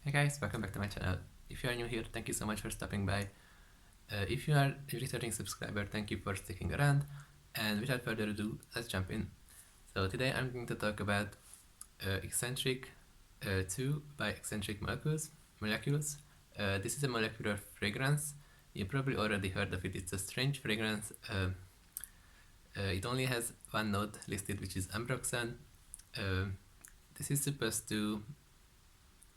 Hey guys, welcome back to my channel. If you are new here, thank you so much for stopping by. If you are a returning subscriber, thank you for sticking around. And without further ado, let's jump in. So today I'm going to talk about Eccentric 2 by Eccentric Molecules. This is a molecular fragrance. You probably already heard of it. It's a strange fragrance. It only has one note listed, which is Ambroxan. This is supposed to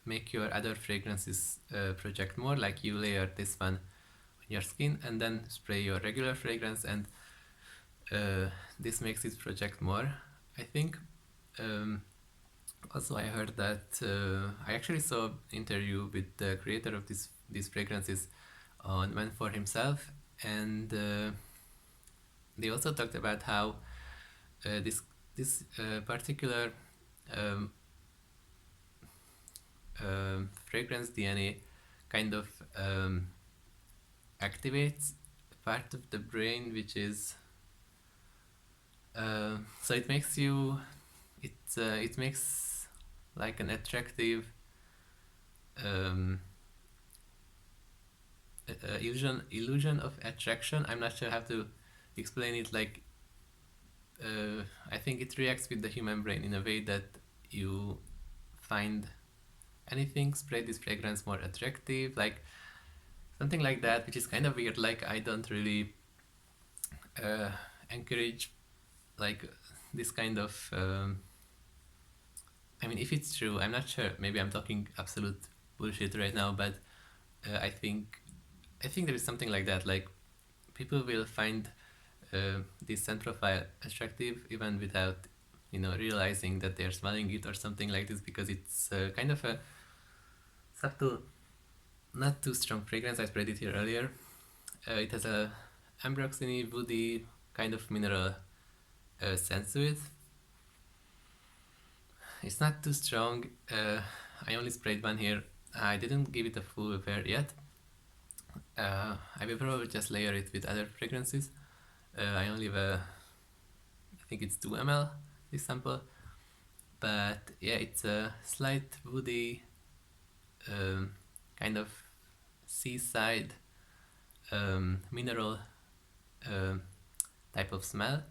make your other fragrances project more, like you layer this one on your skin and then spray your regular fragrance, and this makes it project more, I think. Also, I heard that I actually saw an interview with the creator of these fragrances on Man for himself, and they also talked about how this particular um, fragrance DNA kind of activates part of the brain which is so it makes you it makes like an attractive illusion of attraction. I'm not sure how to explain it. Like I think it reacts with the human brain in a way that you find anything spray this fragrance more attractive, like something like that, which is kind of weird. Like I don't really encourage like this kind of I mean, if it's true, I'm not sure, maybe I'm talking absolute bullshit right now, but I think there is something like that. Like people will find this scent profile attractive even without realizing that they're smelling it or something like this, because it's kind of a subtle, not too strong fragrance. I sprayed it here earlier. It has a Ambroxan woody kind of mineral scent to it. It's not too strong. I only sprayed one here. I didn't give it a full wear yet. I will probably just layer it with other fragrances. I only have I think it's 2 ml, this sample. But yeah, it's a slight woody, kind of seaside mineral type of smell.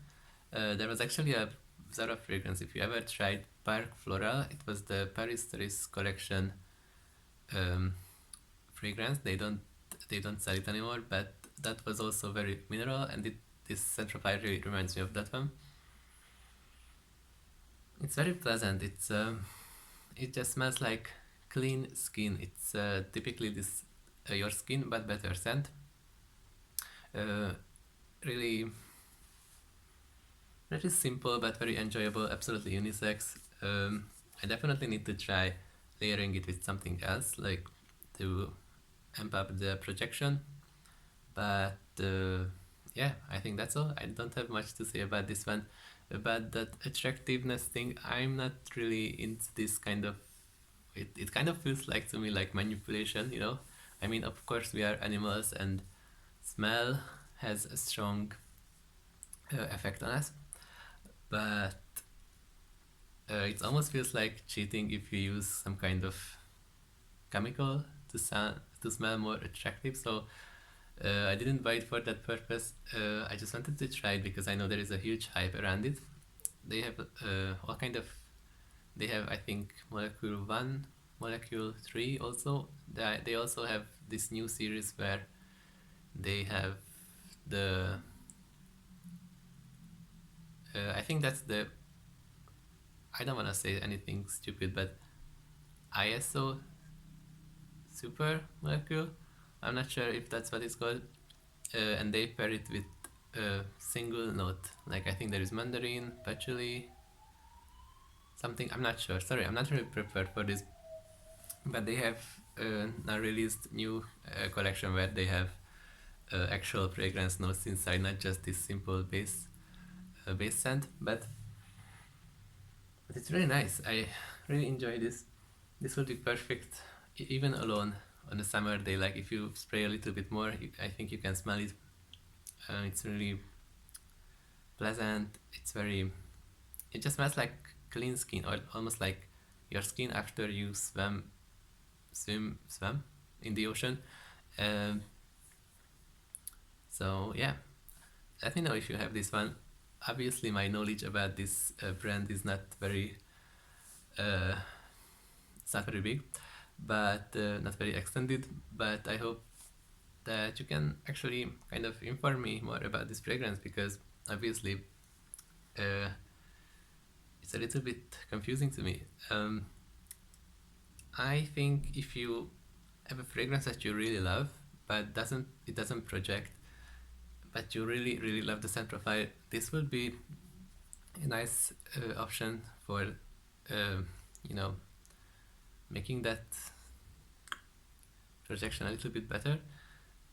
There was actually a Zara fragrance, if you ever tried Park Floral. It was the Paris Tourist collection fragrance. They don't sell it anymore, but that was also very mineral, and this scent profile really reminds me of that one. It's very pleasant. It just smells like clean skin. It's typically this your skin but better scent. Really very simple but very enjoyable. Absolutely unisex. I definitely need to try layering it with something else, like to amp up the projection. But yeah, I think that's all. I don't have much to say about this one. About that attractiveness thing, I'm not really into this kind of. It kind of feels like to me like manipulation, you know. I mean, of course, we are animals, and smell has a strong effect on us, but it almost feels like cheating if you use some kind of chemical to smell more attractive. So I didn't buy it for that purpose. I just wanted to try it because I know there is a huge hype around it. They have all kind of. They have, I think, Molecule 1, Molecule 3 also. They also have this new series where they have the I think that's the, I don't want to say anything stupid, but ISO super molecule. I'm not sure if that's what it's called. And they pair it with a single note. Like I think there is mandarin, patchouli, something. I'm not sure. Sorry, I'm not really prepared for this. But they have now released new collection where they have actual fragrance notes inside, not just this simple base scent. But it's really nice. I really enjoy this. This would be perfect even alone on a summer day. Like if you spray a little bit more, I think you can smell it. It's really pleasant. It just smells like clean skin, or almost like your skin after you swam in the ocean. Um, so yeah, let me know if you have this one. Obviously, my knowledge about this brand is not very uh, it's not very big, but not very extended. But I hope that you can actually kind of inform me more about this fragrance, because obviously uh, it's a little bit confusing to me. I think if you have a fragrance that you really love, but doesn't project, but you really love the scent profile, this would be a nice option for you know, making that projection a little bit better.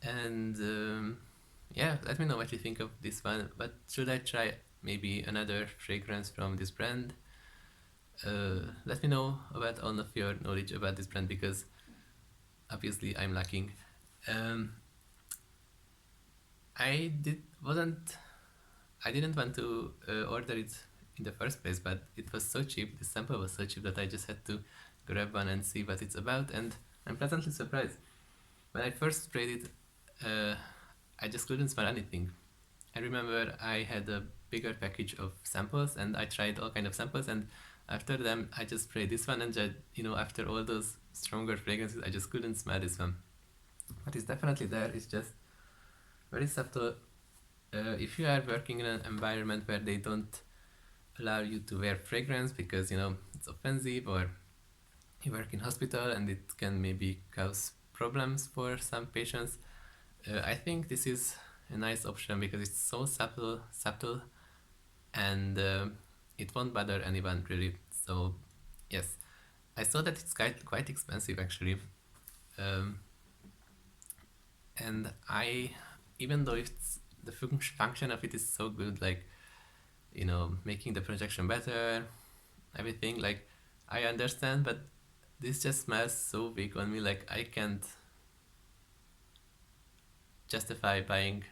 And yeah, let me know what you think of this one. But should I try maybe another fragrance from this brand? Let me know about all of your knowledge about this brand, because obviously I'm lacking. Um, I didn't want to order it in the first place, but it was so cheap. The sample was so cheap that I just had to grab one and see what it's about, and I'm pleasantly surprised. When I first sprayed it, I just couldn't smell anything. I remember I had a bigger package of samples, and I tried all kind of samples, and after them I just sprayed this one, and just, after all those stronger fragrances, I just couldn't smell this one. What is definitely there is just very subtle. If you are working in an environment where they don't allow you to wear fragrance because it's offensive, or you work in hospital and it can maybe cause problems for some patients, I think this is a nice option because it's so subtle, and it won't bother anyone really. So yes, I saw that it's quite expensive actually, um, and even though it's the function of it is so good, like making the projection better, everything, like I understand, but this just smells so big on me, like I can't justify buying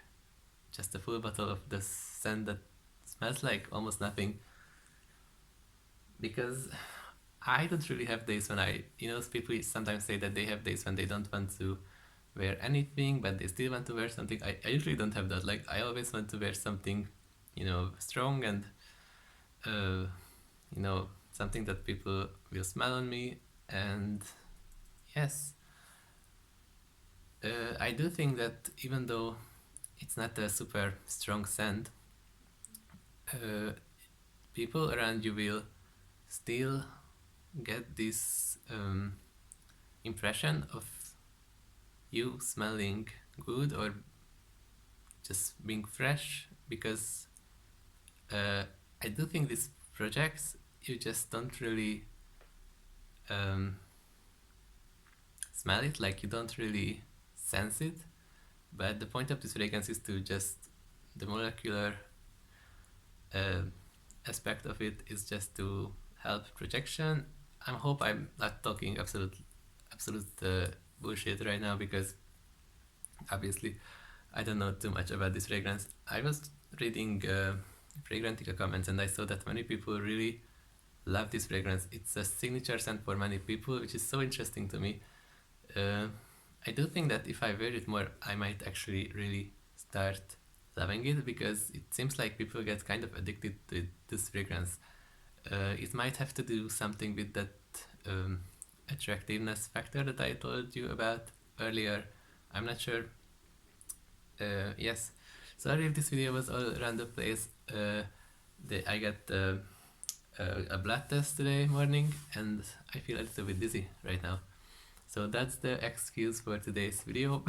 just a full bottle of the scent that smells like almost nothing, because I don't really have days when people sometimes say that they have days when they don't want to wear anything, but they still want to wear something. I usually don't have that. Like, I always want to wear something, strong, and, something that people will smell on me. And yes, I do think that even though it's not a super strong scent, people around you will still get this impression of you smelling good or just being fresh, because I do think this projects, you just don't really smell it, like you don't really sense it, but the point of this fragrance is to just, the molecular aspect of it is just to help projection. I hope I'm not talking absolute bullshit right now, because obviously I don't know too much about this fragrance. I was reading Fragrantica comments, and I saw that many people really love this fragrance. It's a signature scent for many people, which is so interesting to me. I do think that if I wear it more, I might actually really start loving it, because it seems like people get kind of addicted to this fragrance. It might have to do something with that attractiveness factor that I told you about earlier. I'm not sure. Yes, sorry if this video was all around the place. I got a blood test today morning, and I feel a little bit dizzy right now. So that's the excuse for today's video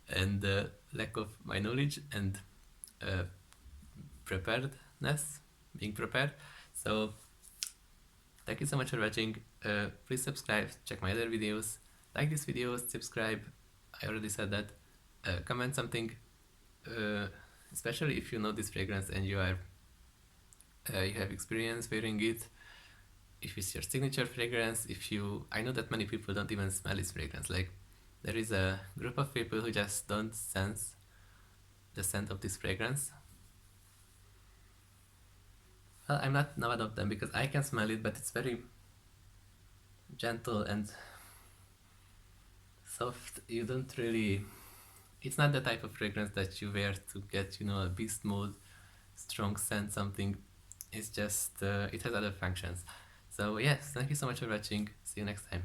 and the lack of my knowledge and preparedness, being prepared. So thank you so much for watching. Please subscribe, check my other videos, like this video, subscribe, I already said that. Comment something, especially if you know this fragrance and you have experience wearing it. If it's your signature fragrance, I know that many people don't even smell this fragrance. Like, there is a group of people who just don't sense the scent of this fragrance. Well, I'm not one of them, because I can smell it, but it's very gentle, and soft. You don't really. It's not the type of fragrance that you wear to get, a beast mode, strong scent, something. It's just, it has other functions. So, yes, thank you so much for watching. See you next time.